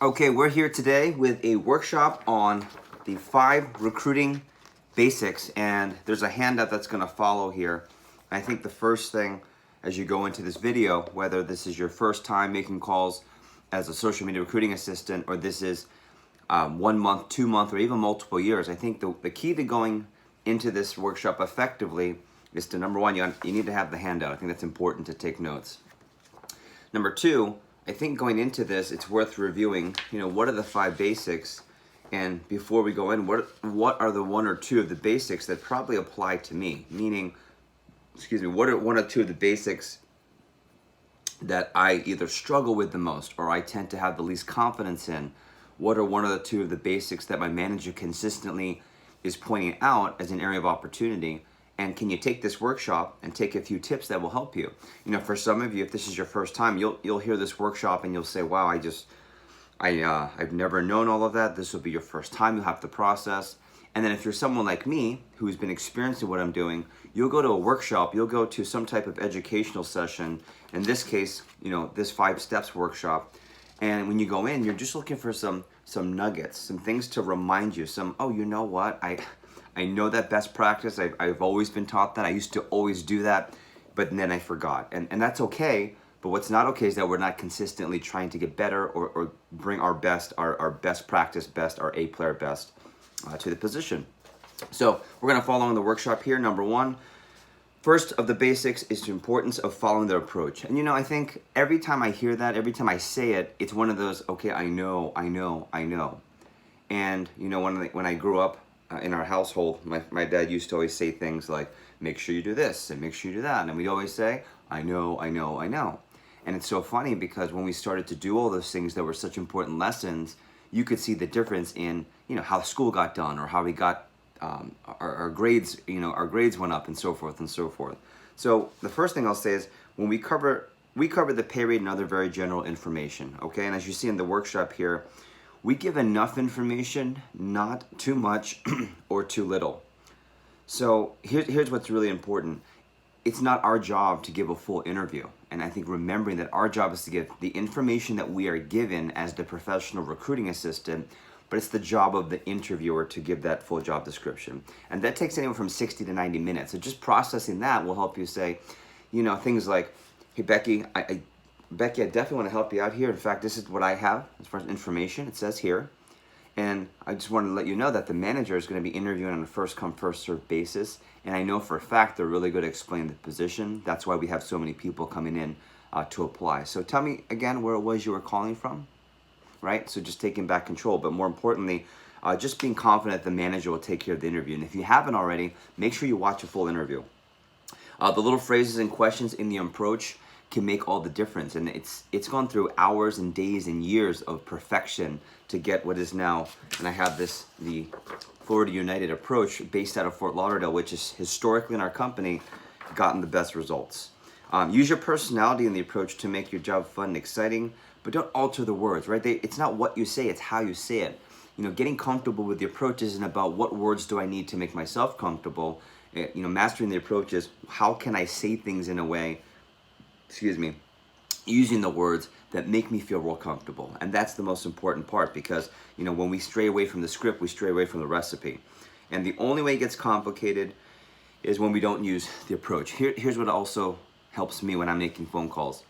Okay, we're here today with a workshop on the 5 recruiting basics, and there's a handout that's going to follow here. I think the first thing as you go into this video, whether this is your first time making calls as a social media recruiting assistant, or this is 1 month, 2 month, or even multiple years, I think the key to going into this workshop effectively is to, number one, you need to have the handout. I think that's important to take notes. Number two, I think going into this, it's worth reviewing, what are the 5 basics? And before we go in, what are the 1 or 2 of the basics that probably apply to me? Meaning, what are 1 or 2 of the basics that I either struggle with the most or I tend to have the least confidence in? What are 1 or 2 of the basics that my manager consistently is pointing out as an area of opportunity? And can you take this workshop and take a few tips that will help you? For some of you, if this is your first time, you'll hear this workshop and you'll say, wow, I've never known all of that. This will be your first time. You'll have to process. And then if you're someone like me who's been experiencing what I'm doing, you'll go to a workshop, you'll go to some type of educational session. In this case, this 5 steps workshop. And when you go in, you're just looking for some nuggets, some things to remind you, oh, you know what? I know that best practice. I've always been taught that. I used to always do that, but then I forgot. And that's okay. But what's not okay is that we're not consistently trying to get better or bring our best, our best practice best, our A player best to the position. So we're going to follow in the workshop here. Number 1, first of the basics is the importance of following the approach. And I think every time I hear that, every time I say it, it's one of those, okay, I know. And when I grew up, in our household, my dad used to always say things like, make sure you do this and make sure you do that. And we'd always say, I know. And it's so funny because when we started to do all those things that were such important lessons, you could see the difference in, how school got done or how we got our grades, our grades went up and so forth and so forth. So the first thing I'll say is when we cover the pay rate and other very general information, okay? And as you see in the workshop here, we give enough information, not too much or too little. So here's what's really important. It's not our job to give a full interview. And I think remembering that our job is to give the information that we are given as the professional recruiting assistant, but it's the job of the interviewer to give that full job description. And that takes anywhere from 60 to 90 minutes. So just processing that will help you say, things like, hey, Becky, Becky, I definitely want to help you out here. In fact, this is what I have as far as information. It says here. And I just wanted to let you know that the manager is going to be interviewing on a first-come, first-served basis. And I know for a fact they're really good at explaining the position. That's why we have so many people coming in to apply. So tell me again where it was you were calling from, right? So just taking back control. But more importantly, just being confident the manager will take care of the interview. And if you haven't already, make sure you watch a full interview. The little phrases and questions in the approach can make all the difference, and it's gone through hours and days and years of perfection to get what is now, and I have the Florida United approach based out of Fort Lauderdale, which is historically in our company gotten the best results. Use your personality in the approach to make your job fun and exciting, but don't alter the words, right? It's not what you say, it's how you say it. Getting comfortable with the approach isn't about what words do I need to make myself comfortable. Mastering the approach is how can I say things in a way, using the words that make me feel real comfortable. And that's the most important part because, when we stray away from the script, we stray away from the recipe. And the only way it gets complicated is when we don't use the approach. Here's what also helps me when I'm making phone calls.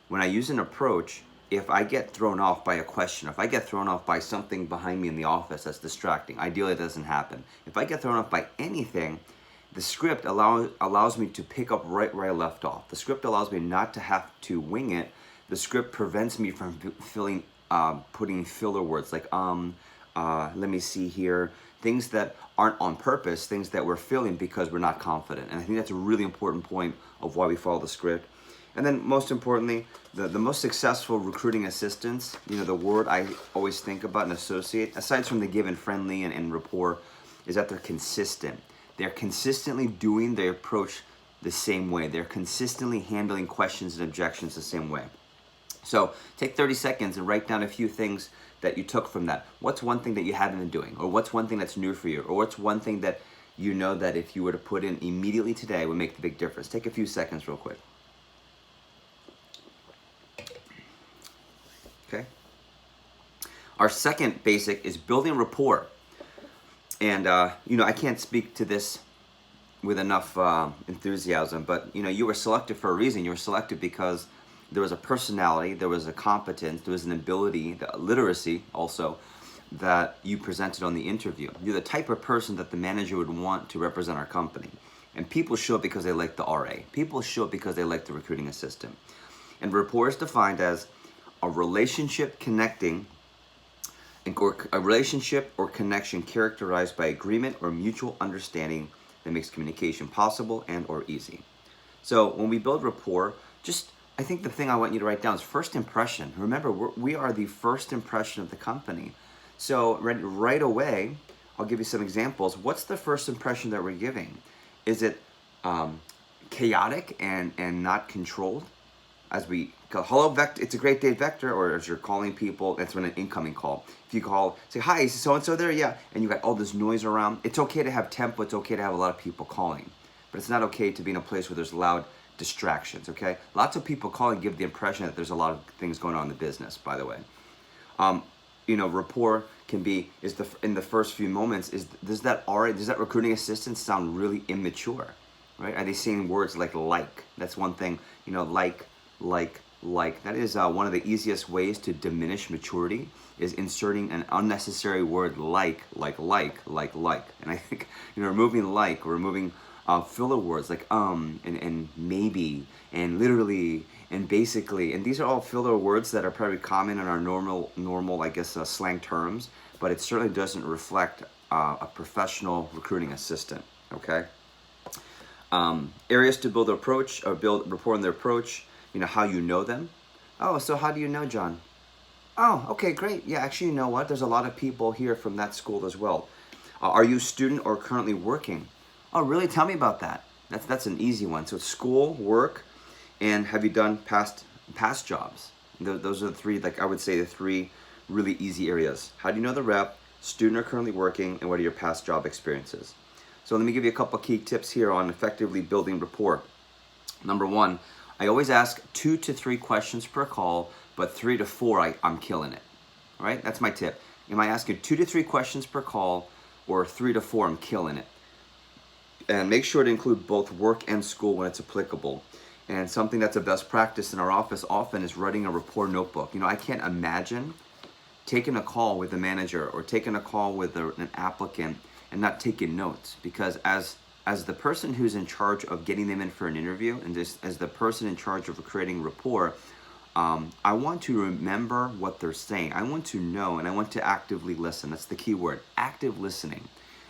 When I use an approach, if I get thrown off by a question, if I get thrown off by something behind me in the office that's distracting, ideally it doesn't happen. If I get thrown off by anything, the script allows me to pick up right where I left off. The script allows me not to have to wing it. The script prevents me from putting filler words like let me see here, things that aren't on purpose, things that we're filling because we're not confident. And I think that's a really important point of why we follow the script. And then most importantly, the most successful recruiting assistants, the word I always think about and associate, aside from the given friendly and rapport, is that they're consistent. They're consistently doing their approach the same way. They're consistently handling questions and objections the same way. So take 30 seconds and write down a few things that you took from that. What's one thing that you haven't been doing? Or what's one thing that's new for you? Or what's one thing that that if you were to put in immediately today would make the big difference? Take a few seconds real quick. Okay. Our second basic is building rapport. And, I can't speak to this with enough enthusiasm, but, you were selected for a reason. You were selected because there was a personality, there was a competence, there was an ability, the literacy also, that you presented on the interview. You're the type of person that the manager would want to represent our company. And people show up because they like the RA. People show up because they like the recruiting assistant. And rapport is defined as a relationship connecting, or a relationship or connection characterized by agreement or mutual understanding that makes communication possible and or easy. So when we build rapport, I think the thing I want you to write down is first impression. Remember, we are the first impression of the company. So right away, I'll give you some examples. What's the first impression that we're giving? Is it chaotic and not controlled? As we go, hello, Vector, it's a great day, Vector, or as you're calling people, that's when an incoming call. If you call, say, hi, is so-and-so there? Yeah, and you got all this noise around. It's okay to have tempo, it's okay to have a lot of people calling, but it's not okay to be in a place where there's loud distractions, okay? Lots of people calling give the impression that there's a lot of things going on in the business, by the way. Rapport can be, in the first few moments, does that recruiting assistant sound really immature, right? Are they saying words like? That's one thing, like. That is one of the easiest ways to diminish maturity, is inserting an unnecessary word like. And I think, removing removing filler words like and maybe and literally and basically, and these are all filler words that are probably common in our normal I guess slang terms, but it certainly doesn't reflect a professional recruiting assistant. Okay. Areas to build approach or build rapport in their approach. How you know them. Oh, so how do you know John? Oh, okay, great. Yeah, actually, you know what? There's a lot of people here from that school as well. Are you a student or currently working? Oh, really? Tell me about that. That's an easy one. So it's school, work, and have you done past jobs? Those are the three, I would say, the three really easy areas. How do you know the rep, student or currently working, and what are your past job experiences? So let me give you a couple key tips here on effectively building rapport. Number one, I always ask 2 to 3 questions per call, but 3 to 4, I'm killing it. All right, that's my tip. Am I asking 2 to 3 questions per call, or 3 to 4, I'm killing it? And make sure to include both work and school when it's applicable. And something that's a best practice in our office often is writing a rapport notebook. I can't imagine taking a call with a manager or taking a call with an applicant and not taking notes, because as the person who's in charge of getting them in for an interview, and as the person in charge of creating rapport, I want to remember what they're saying. I want to know, and I want to actively listen. That's the key word, active listening.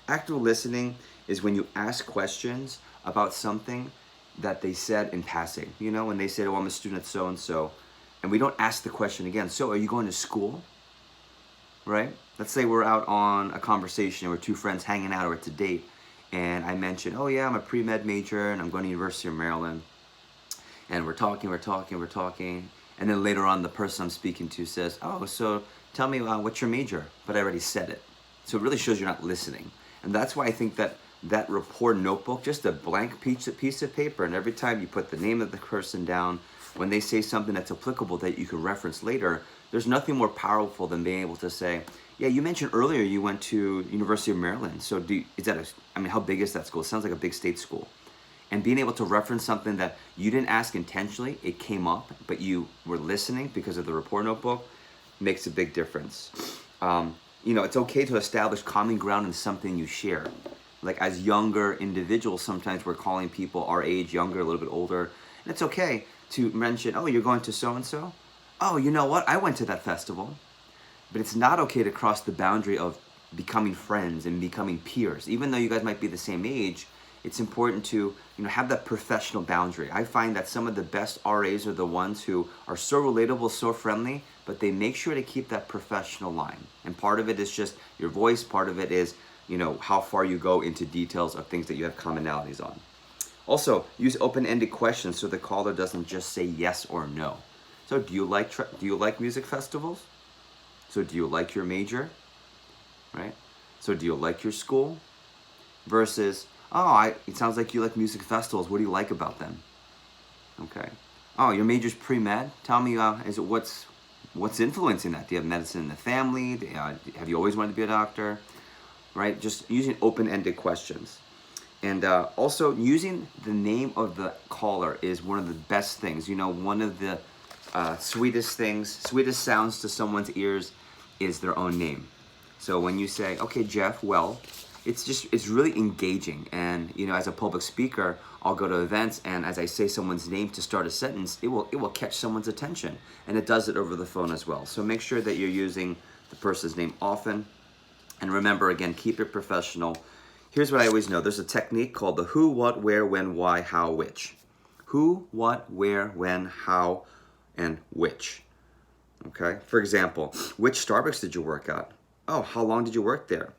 Active listening is when you ask questions about something that they said in passing. When they said, oh, I'm a student at so-and-so, and we don't ask the question again. So are you going to school? Right? Let's say we're out on a conversation, or 2 friends hanging out, or it's a date, and I mentioned, oh yeah, I'm a pre-med major and I'm going to University of Maryland. And we're talking. And then later on, the person I'm speaking to says, oh, so tell me what's your major? But I already said it. So it really shows you're not listening. And that's why I think that rapport notebook, just a blank piece of paper, and every time you put the name of the person down, when they say something that's applicable that you can reference later, there's nothing more powerful than being able to say, yeah, you mentioned earlier you went to University of Maryland. So how big is that school? It sounds like a big state school. And being able to reference something that you didn't ask intentionally, it came up, but you were listening because of the rapport notebook, makes a big difference. It's okay to establish common ground in something you share. Like as younger individuals, sometimes we're calling people our age, younger, a little bit older. And it's okay to mention, oh, you're going to so-and-so? Oh, you know what? I went to that festival. But it's not okay to cross the boundary of becoming friends and becoming peers. Even though you guys might be the same age, it's important to have that professional boundary. I find that some of the best RAs are the ones who are so relatable, so friendly, but they make sure to keep that professional line. And part of it is just your voice. Part of it is how far you go into details of things that you have commonalities on. Also, use open-ended questions so the caller doesn't just say yes or no. So do you like music festivals? So do you like your major, right? So do you like your school? Versus, it sounds like you like music festivals. What do you like about them? Okay. Oh, your major's pre-med? Tell me, what's influencing that? Do you have medicine in the family? Have you always wanted to be a doctor? Right? Just using open-ended questions. And also using the name of the caller is one of the best things. You know, one of the sweetest sounds to someone's ears is their own name. So when you say, okay, Jeff, well, it's really engaging. And, you know, as a public speaker, I'll go to events, and as I say someone's name to start a sentence, it will catch someone's attention. And it does it over the phone as well. So make sure that you're using the person's name often. And remember, again, keep it professional. Here's what I always know. There's a technique called the who, what, where, when, why, how, which. Who, what, where, when, how, and which. Okay? For example, which Starbucks did you work at? Oh, how long did you work there?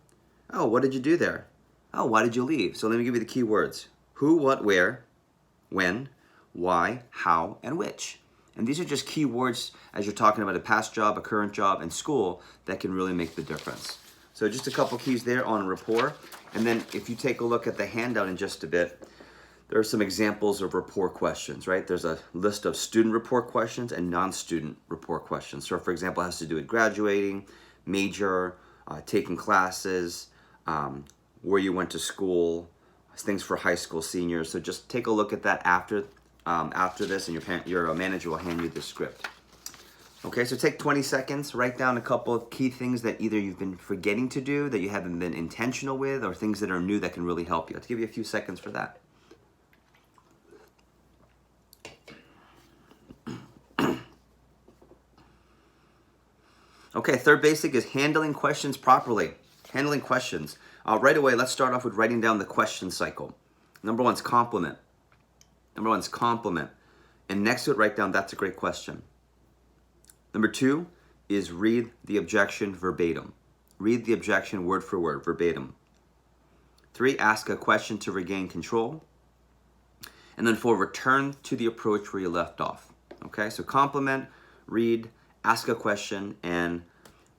Oh, what did you do there? Oh, why did you leave? So let me give you the key words. Who, what, where, when, why, how, and which. And these are just key words as you're talking about a past job, a current job, and school that can really make the difference. So just a couple keys there on rapport. And then if you take a look at the handout in just a bit, there are some examples of rapport questions, right? There's a list of student rapport questions and non-student rapport questions. So for example, it has to do with graduating, major, taking classes, where you went to school, things for high school seniors. So just take a look at that after this, and your manager will hand you the script. Okay, so take 20 seconds, write down a couple of key things that either you've been forgetting to do, that you haven't been intentional with, or things that are new that can really help you. I'll give you a few seconds for that. Okay, third basic is handling questions properly. Handling questions. Right away, let's start off with writing down the question cycle. Number one is compliment. And next to it, write down, that's a great question. Number two is read the objection verbatim. Read the objection word for word, verbatim. 3, ask a question to regain control. And then 4, return to the approach where you left off. Okay, so compliment, read, ask a question, and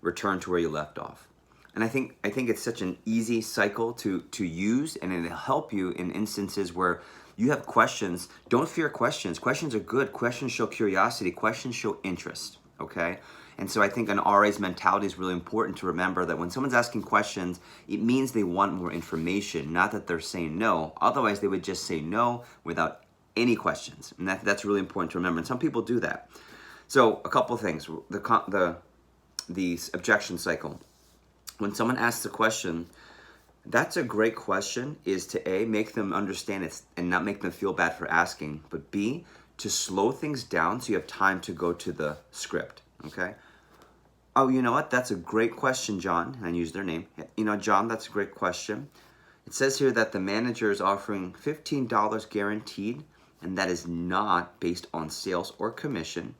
return to where you left off. And I think it's such an easy cycle to use, and it'll help you in instances where you have questions. Don't fear questions. Questions are good. Questions show curiosity. Questions show interest. Okay? And so I think an RA's mentality is really important to remember that when someone's asking questions, it means they want more information, not that they're saying no. Otherwise, they would just say no without any questions. And that's really important to remember. And some people do that. So a couple of things. The objection cycle. When someone asks a question, that's a great question, is to A, make them understand it and not make them feel bad for asking, but B, to slow things down so you have time to go to the script, okay? Oh, you know what? That's a great question, John. And use their name. You know, John, that's a great question. It says here that the manager is offering $15 guaranteed, and that is not based on sales or commission.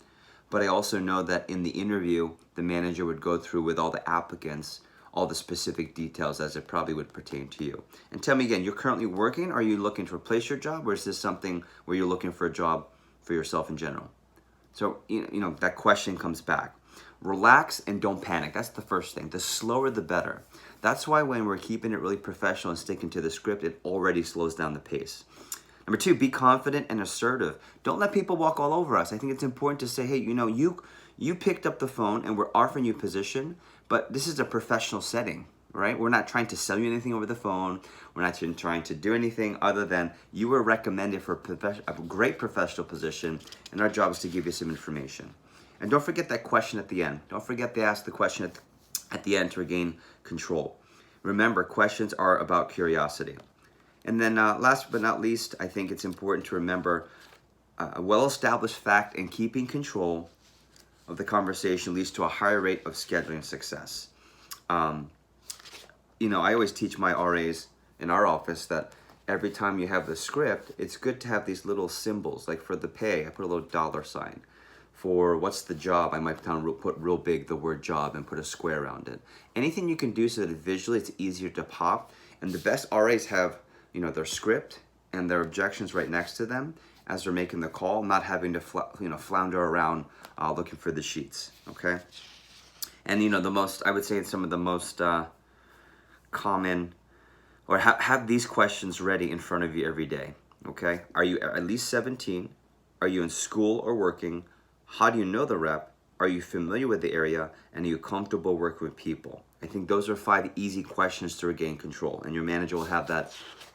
But I also know that in the interview, the manager would go through with all the applicants all the specific details as it probably would pertain to you. And tell me again, you're currently working? Are you looking to replace your job? Or is this something where you're looking for a job for yourself in general? So, you know, that question comes back. Relax and don't panic. That's the first thing. The slower, the better. That's why when we're keeping it really professional and sticking to the script, it already slows down the pace. Number 2, be confident and assertive. Don't let people walk all over us. I think it's important to say, hey, you know, you picked up the phone and we're offering you a position, but this is a professional setting, right? We're not trying to sell you anything over the phone. We're not trying to do anything other than you were recommended for a great professional position, and our job is to give you some information. And don't forget that question at the end. Don't forget to ask the question at the end to regain control. Remember, questions are about curiosity. And then last but not least, I think it's important to remember a well-established fact in keeping control of the conversation leads to a higher rate of scheduling success. You know, I always teach my RAs in our office that every time you have the script, it's good to have these little symbols. Like for the pay, I put a little dollar sign. For what's the job, I might put real big the word job and put a square around it. Anything you can do so that visually it's easier to pop. And the best RAs have, you know, their script and their objections right next to them as they're making the call, not having to flounder around looking for the sheets, okay? And you know, I would say some of the most common, or have these questions ready in front of you every day, okay? Are you at least 17? Are you in school or working? How do you know the rep? Are you familiar with the area? And are you comfortable working with people? I think those are 5 easy questions to regain control, and your manager will have that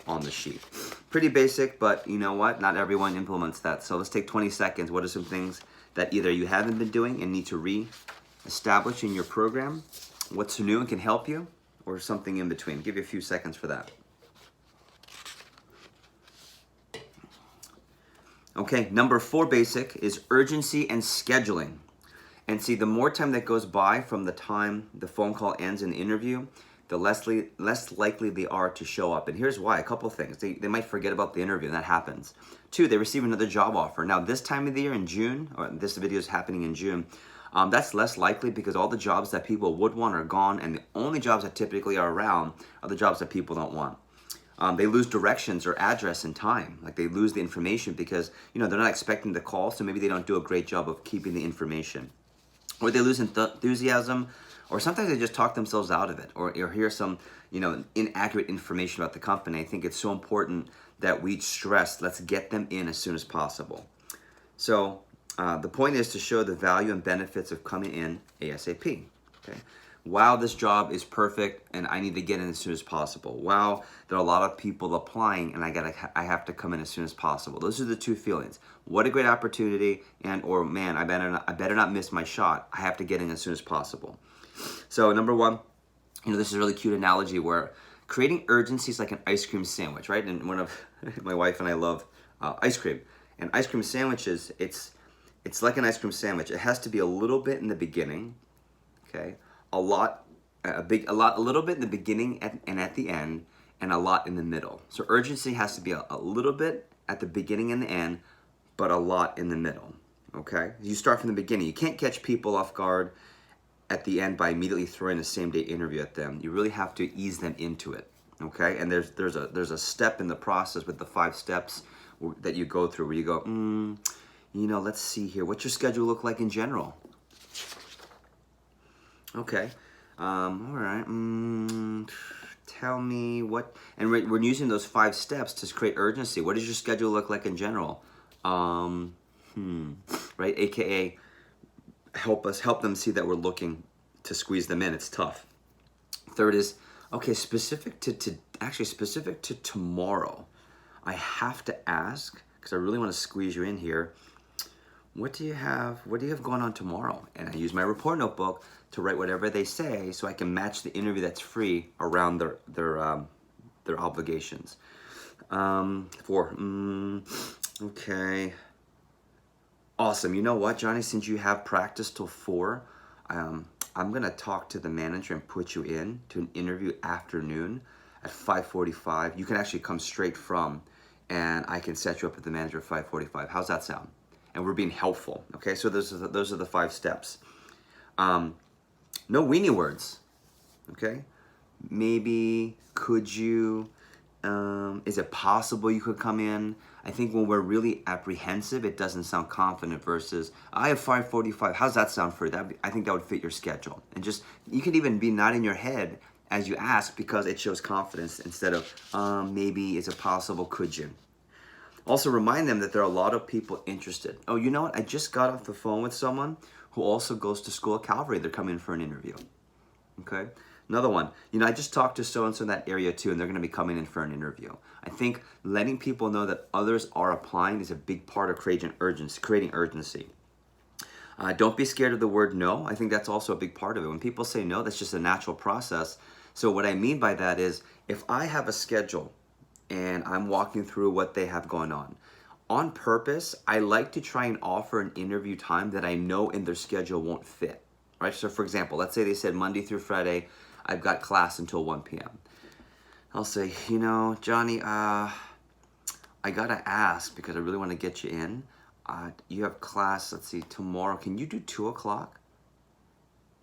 on the sheet. Pretty basic, but you know what? Not everyone implements that. So let's take 20 seconds. What are some things that either you haven't been doing and need to re-establish in your program? What's new and can help you? Or something in between? Give you a few seconds for that. Okay, number 4 basic is urgency and scheduling. And see, the more time that goes by from the time the phone call ends in the interview, the less likely they are to show up. And here's why, a couple things. They might forget about the interview, and that happens. 2, they receive another job offer. Now, this time of the year in June, or this video is happening in June, that's less likely because all the jobs that people would want are gone, and the only jobs that typically are around are the jobs that people don't want. They lose directions or address and time. Like they lose the information because, they're not expecting the call, so maybe they don't do a great job of keeping the information. Or they lose enthusiasm, or sometimes they just talk themselves out of it, or hear some, inaccurate information about the company. I think it's so important that we stress, let's get them in as soon as possible. So the point is to show the value and benefits of coming in ASAP. Okay. Wow, this job is perfect, and I need to get in as soon as possible. Wow, there are a lot of people applying, and I have to come in as soon as possible. Those are the 2 feelings. What a great opportunity, or man, I better not miss my shot. I have to get in as soon as possible. So number 1, this is a really cute analogy where creating urgency is like an ice cream sandwich, right? And one of my wife and I love ice cream, and ice cream sandwiches. It's like an ice cream sandwich. It has to be a little bit in the beginning, okay. A little bit in the beginning and at the end, and a lot in the middle. So urgency has to be a little bit at the beginning and the end, but a lot in the middle, okay? You start from the beginning. You can't catch people off guard at the end by immediately throwing a same-day interview at them. You really have to ease them into it, okay? And there's a step in the process with the 5 steps that you go through where you go, let's see here. What's your schedule look like in general? Okay. All right. Tell me what, and we're using those 5 steps to create urgency. What does your schedule look like in general? Right? AKA, help them see that we're looking to squeeze them in. It's tough. 3rd is, okay, specific to tomorrow. I have to ask, because I really want to squeeze you in here. What do you have going on tomorrow? And I use my report notebook to write whatever they say so I can match the interview that's free around their obligations. 4, okay. Awesome. You know what, Johnny, since you have practice till 4, I'm going to talk to the manager and put you in to an interview afternoon at 5:45. You can actually come straight from, and I can set you up with the manager at 5:45. How's that sound? And we're being helpful, okay? So those are the 5 steps. No weenie words, okay? Maybe, could you, is it possible you could come in? I think when we're really apprehensive, it doesn't sound confident versus, I have 5:45, how's that sound for you? I think that would fit your schedule. And just, you could even be nodding your head as you ask because it shows confidence instead of, maybe, is it possible, could you? Also remind them that there are a lot of people interested. Oh, you know what? I just got off the phone with someone who also goes to school at Calvary. They're coming for an interview. Okay? Another one. I just talked to so-and-so in that area too, and they're going to be coming in for an interview. I think letting people know that others are applying is a big part of creating urgency. Don't be scared of the word no. I think that's also a big part of it. When people say no, that's just a natural process. So what I mean by that is, if I have a schedule and I'm walking through what they have going on purpose, I like to try and offer an interview time that I know in their schedule won't fit, right? So for example, let's say they said Monday through Friday, I've got class until 1 p.m. I'll say, Johnny, I gotta ask because I really want to get you in. You have class, let's see, tomorrow. Can you do 2 o'clock?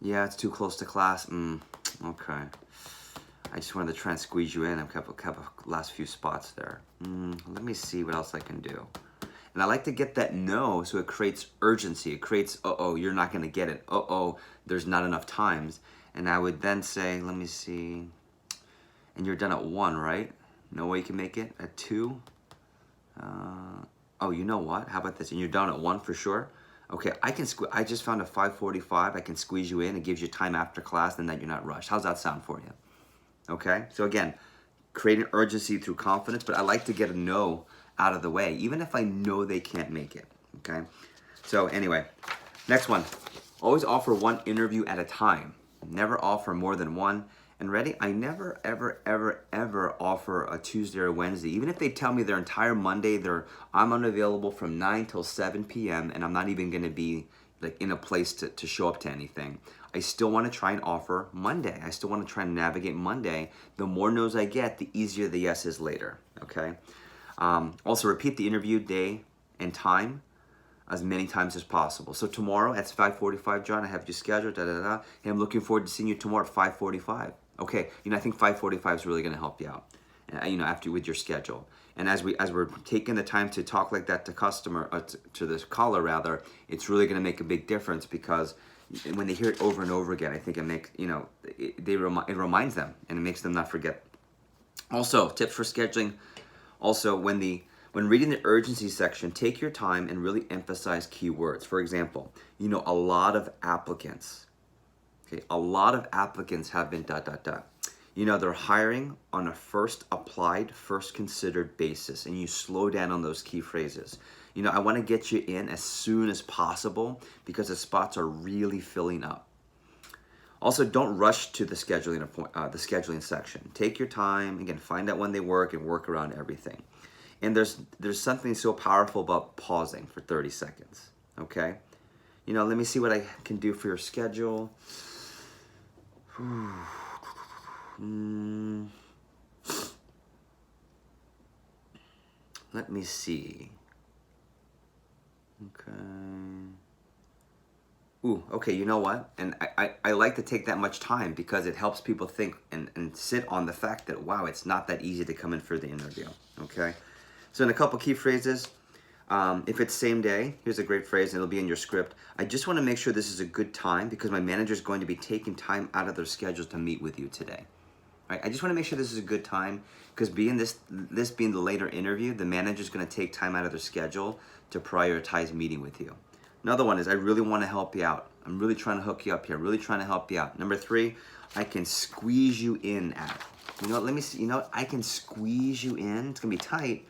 Yeah, it's too close to class. Okay. I just wanted to try and squeeze you in. I've kept the last few spots there. Let me see what else I can do. And I like to get that no, so it creates urgency. It creates, uh-oh, you're not going to get it. Uh-oh, there's not enough times. And I would then say, let me see. And you're done at 1, right? No way you can make it at 2? Oh, you know what? How about this? And you're done at 1 for sure? Okay, I just found a 5:45. I can squeeze you in. It gives you time after class, and that you're not rushed. How's that sound for you? Okay, so again, creating urgency through confidence, but I like to get a no out of the way, even if I know they can't make it. Okay, so anyway, next one. Always offer one interview at a time. Never offer more than one. And ready? I never, ever, ever, ever offer a Tuesday or Wednesday. Even if they tell me their entire Monday, I'm unavailable from 9 till 7 p.m. and I'm not even going to be like in a place to show up to anything. I still want to try and offer Monday. I still want to try and navigate Monday. The more no's I get, the easier the yes is later. Okay. Also, repeat the interview day and time as many times as possible. So tomorrow at 5:45, John, I have you scheduled. Hey, I'm looking forward to seeing you tomorrow at 5:45. Okay, I think 5:45 is really going to help you out. After with your schedule. And as we're taking the time to talk like that to to the caller rather, it's really going to make a big difference, because when they hear it over and over again, I think it reminds them and it makes them not forget. Also, tips for scheduling. Also, when reading the urgency section, take your time and really emphasize keywords. For example, a lot of applicants. Okay, a lot of applicants have been ... They're hiring on a first applied, first considered basis, and you slow down on those key phrases. I want to get you in as soon as possible because the spots are really filling up. Also, don't rush to the scheduling section. Take your time. Again, find out when they work and work around everything. And there's something so powerful about pausing for 30 seconds. Okay, let me see what I can do for your schedule. Let me see. Okay. Okay, you know what? And I like to take that much time because it helps people think and sit on the fact that, wow, it's not that easy to come in for the interview. Okay? So in a couple key phrases, if it's same day, here's a great phrase, and it'll be in your script. I just want to make sure this is a good time because my manager is going to be taking time out of their schedules to meet with you today. Right? I just want to make sure this is a good time because being this being the later interview, the manager is going to take time out of their schedule to prioritize meeting with you. Another one is, I really want to help you out. I'm really trying to hook you up here. I'm really trying to help you out. Number 3, I can squeeze you in at. Let me see. I can squeeze you in. It's going to be tight.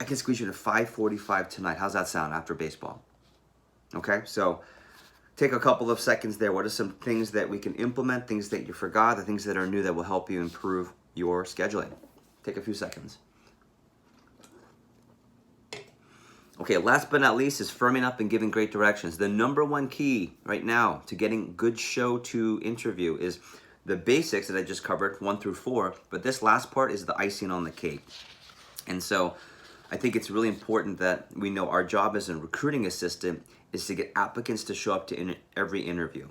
I can squeeze you in at 5:45 tonight. How's that sound after baseball? Okay, so take a couple of seconds there. What are some things that we can implement, things that you forgot, the things that are new that will help you improve your scheduling? Take a few seconds. Okay, last but not least is firming up and giving great directions. The number one key right now to getting good show to interview is the basics that I just covered, 1 through 4, but this last part is the icing on the cake. And so I think it's really important that we know our job as a recruiting assistant is to get applicants to show up to every interview.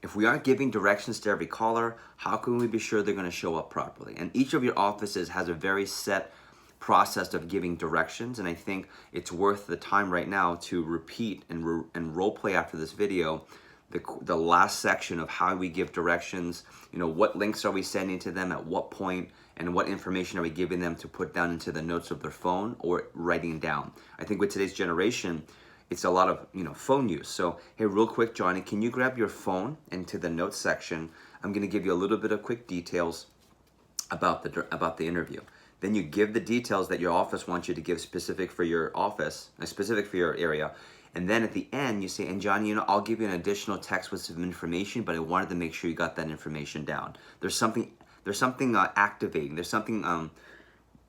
If we aren't giving directions to every caller, how can we be sure they're going to show up properly? And each of your offices has a very set process of giving directions, and I think it's worth the time right now to repeat and role play after this video the last section of how we give directions. What links are we sending to them at what point, and what information are we giving them to put down into the notes of their phone or writing down. I think with today's generation, it's a lot of phone use. So hey, real quick, Johnny, can you grab your phone into the notes section? I'm going to give you a little bit of quick details about the interview. Then you give the details that your office wants you to give specific for your office, specific for your area. And then at the end, you say, and Johnny, I'll give you an additional text with some information, but I wanted to make sure you got that information down. There's something activating. There's something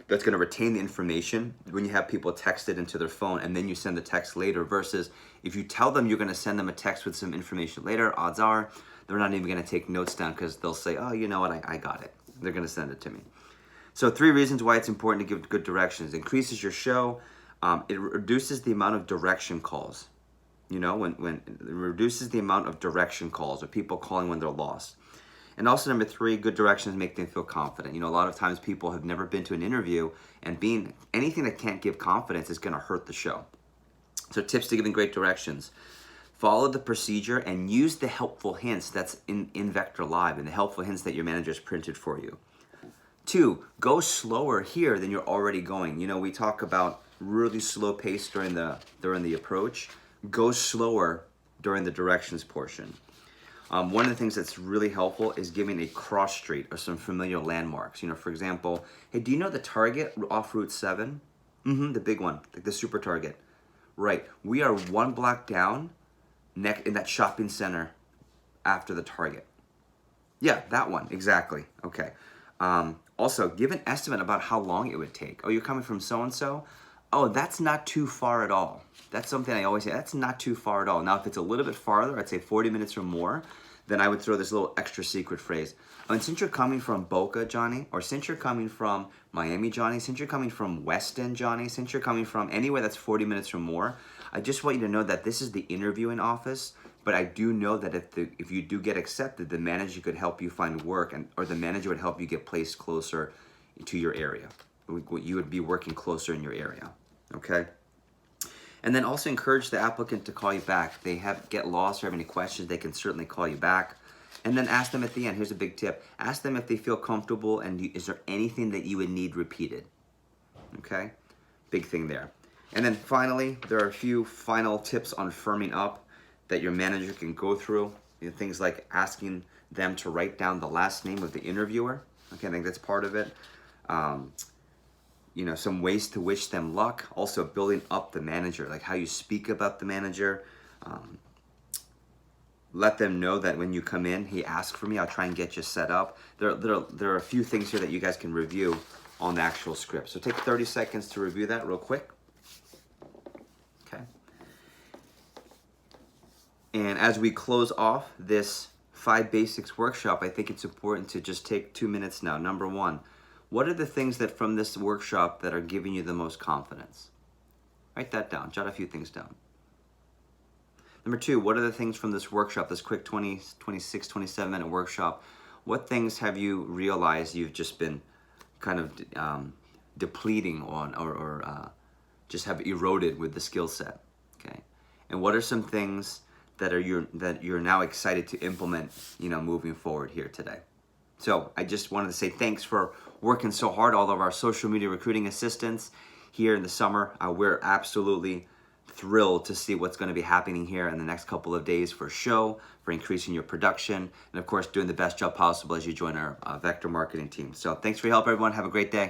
that's going to retain the information when you have people text it into their phone and then you send the text later, versus if you tell them you're going to send them a text with some information later, odds are they're not even going to take notes down because they'll say, oh, you know what, I got it. They're going to send it to me. So 3 reasons why it's important to give good directions. It increases your show. It reduces the amount of direction calls. When it reduces the amount of direction calls or people calling when they're lost. And also number 3, good directions make them feel confident. A lot of times people have never been to an interview, and anything that can't give confidence is going to hurt the show. So tips to giving great directions. Follow the procedure and use the helpful hints that's in Vector Live and the helpful hints that your manager's printed for you. 2, go slower here than you're already going. We talk about really slow pace during the approach. go slower during the directions portion. One of the things that's really helpful is giving a cross street or some familiar landmarks. For example, hey, do you know the Target off Route 7? The big one, like the super Target. Right, we are 1 block down in that shopping center after the Target. Yeah, that one, exactly. Okay. Also, give an estimate about how long it would take. Oh, you're coming from so-and-so? Oh, that's not too far at all. That's something I always say, that's not too far at all. Now, if it's a little bit farther, I'd say 40 minutes or more, then I would throw this little extra secret phrase. And since you're coming from Boca, Johnny, or since you're coming from Miami, Johnny, since you're coming from Weston, Johnny, since you're coming from anywhere that's 40 minutes or more, I just want you to know that this is the interviewing office, but I do know that if you do get accepted, the manager could help you find work, or the manager would help you get placed closer to your area. You would be working closer in your area, okay? And then also encourage the applicant to call you back. They get lost or have any questions, they can certainly call you back. And then ask them at the end, here's a big tip, ask them if they feel comfortable and is there anything that you would need repeated, okay? Big thing there. And then finally, there are a few final tips on firming up that your manager can go through. Things like asking them to write down the last name of the interviewer. Okay, I think that's part of it. Some ways to wish them luck. Also building up the manager, like how you speak about the manager. Let them know that when you come in, he asked for me, I'll try and get you set up. There are a few things here that you guys can review on the actual script. So take 30 seconds to review that real quick. Okay. And as we close off this 5 basics workshop, I think it's important to just take 2 minutes now. Number 1, what are the things that from this workshop that are giving you the most confidence? Write that down, jot a few things down. Number 2, what are the things from this workshop, this quick 20, 26, 27 minute workshop, what things have you realized you've just been kind of depleting on or just have eroded with the skill set, okay? And what are some things that you're now excited to implement, moving forward here today? So I just wanted to say thanks for working so hard, all of our social media recruiting assistants here in the summer. We're absolutely thrilled to see what's going to be happening here in the next couple of days for increasing your production, and of course doing the best job possible as you join our vector marketing team. So thanks for your help, everyone. Have a great day.